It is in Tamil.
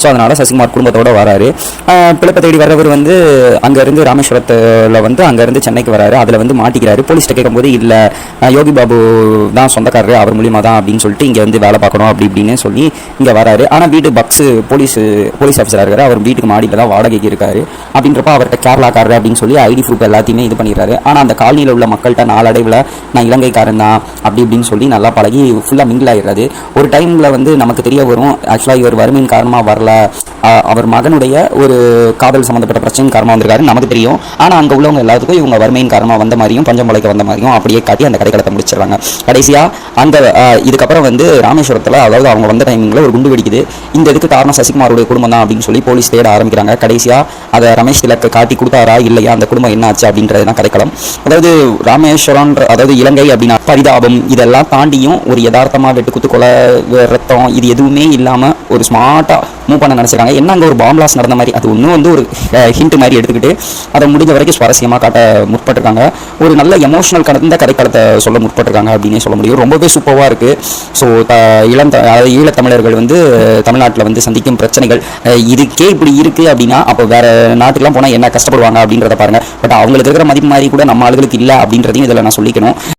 ஸோ அதனால் சசிகுமார் குடும்பத்தோடு வராரு. பிழைப்பை தேடி வரவர் வந்து அங்கேருந்து ராமேஸ்வரத்தில் வந்து அங்கேருந்து சென்னைக்கு வராரு. அதில் வந்து மாட்டிக்கிறாரு. போலீஸ்கிட்ட கேட்கும்போது இல்லை யோகி பாபு தான் சொந்தக்காரரு, அவர் மூலியமாக தான் அப்படின்னு சொல்லிட்டு இங்கே வந்து வேலை பார்க்கணும் அப்படி இப்படின்னு சொல்லி இங்கே வராரு. ஆனால் வீடு பக்ஸு போலீஸ் ஆஃபீஸராக இருக்காரு. அவர் வீட்டுக்கு மாடியில் தான் வாடகைக்கு இருக்காரு. அப்படின்றப்ப அவர்கிட்ட கேரளாக்காரர் அப்படின்னு சொல்லி ஐடி ப்ரூஃப் எல்லாத்தையுமே இது பண்ணிடுறாரு. ஆனால் அந்த காலனியில் உள்ள மக்கள்கிட்ட நாளடைவில் நான் இலங்கைக்காரன் தான் அப்படி இப்படின்னு சொல்லி நல்லா பழகி ஃபுல்லாக மிங்கிள் ஆகிடுறாரு. ஒரு டைமில் வந்து நமக்கு தெரிய வரும், ஆக்சுவலாக இவர் வறுமையின் காரணமாக வரல, அவர் மகனுடைய ஒரு காதல் சம்மந்தப்பட்ட பிரச்சனையின் காரணமாக வந்திருக்காரு நமக்கு தெரியும். ஆனால் அங்கே உள்ளவங்க எல்லாத்துக்கும் இவங்க வறுமையின் காரணமாக வந்த மாதிரியும் பஞ்சம் பழைக்க வந்த மாதிரியும் அப்படியே காட்டி அந்த கதைக்களத்தை முடிச்சிடறாங்க. கடைசியாக அந்த இதுக்கப்புறம் வந்து ராமேஸ்வரத்தில், அதாவது அவங்க வந்த டைமிங்கில் ஒரு குண்டு வெடிக்குது. இந்த இதுக்கு காரணம் சசிகுமாருடைய குடும்பம் தான் அப்படின்னு சொல்லி போலீஸ் தேட ஆரம்பிக்கிறாங்க. கடைசியாக அதை ரமேஷ் திலக்கு காட்டி கொடுத்தாரா இல்லையா, அந்த குடும்பம் என்ன ஆச்சு அப்படின்றது தான் கதைக்களம். அதாவது ராமேஸ்வரம், அதாவது இலங்கை அப்படின்னா பரிதாபம் இதெல்லாம் தாண்டியும் ஒரு யதார்த்தமாக வெட்டுக்குத்து கொலை ரத்தம் இது எதுவுமே இல்லாமல் ஒரு ஸ்மார்ட்டாக மூவ் பண்ண நினச்சிருக்காங்க. என்ன அங்கே ஒரு பாம்பிளாஸ் நடந்த மாதிரி அது இன்னும் வந்து ஒரு ஹிண்ட் மாதிரி எடுத்துக்கிட்டு அதை முடிஞ்ச வரைக்கும் சுவாரஸ்யமாக காட்ட முற்பட்டிருக்காங்க. ஒரு நல்ல எமோஷனல் கடந்த கதைக்களத்தை சொல்ல முற்பட்டிருக்காங்க அப்படின்னே சொல்ல முடியும். ரொம்பவே சூப்பராக இருக்குது. ஸோ அதாவது ஈழத்தமிழர்கள் வந்து தமிழ்நாட்டில் வந்து சந்திக்கும் பிரச்சனைகள் இதுக்கே இப்படி இருக்குது அப்படின்னா அப்போ வேறு நாட்டுக்கெல்லாம் போனால் என்ன கஷ்டப்படுவாங்க அப்படின்றத பாருங்கள். பட் அவங்களுக்கு இருக்கிற மதிப்பு மாதிரி கூட நம்ம ஆளுகளுக்கு இல்லை அப்படின்றதையும் இதில் நான் சொல்லிக்கணும்.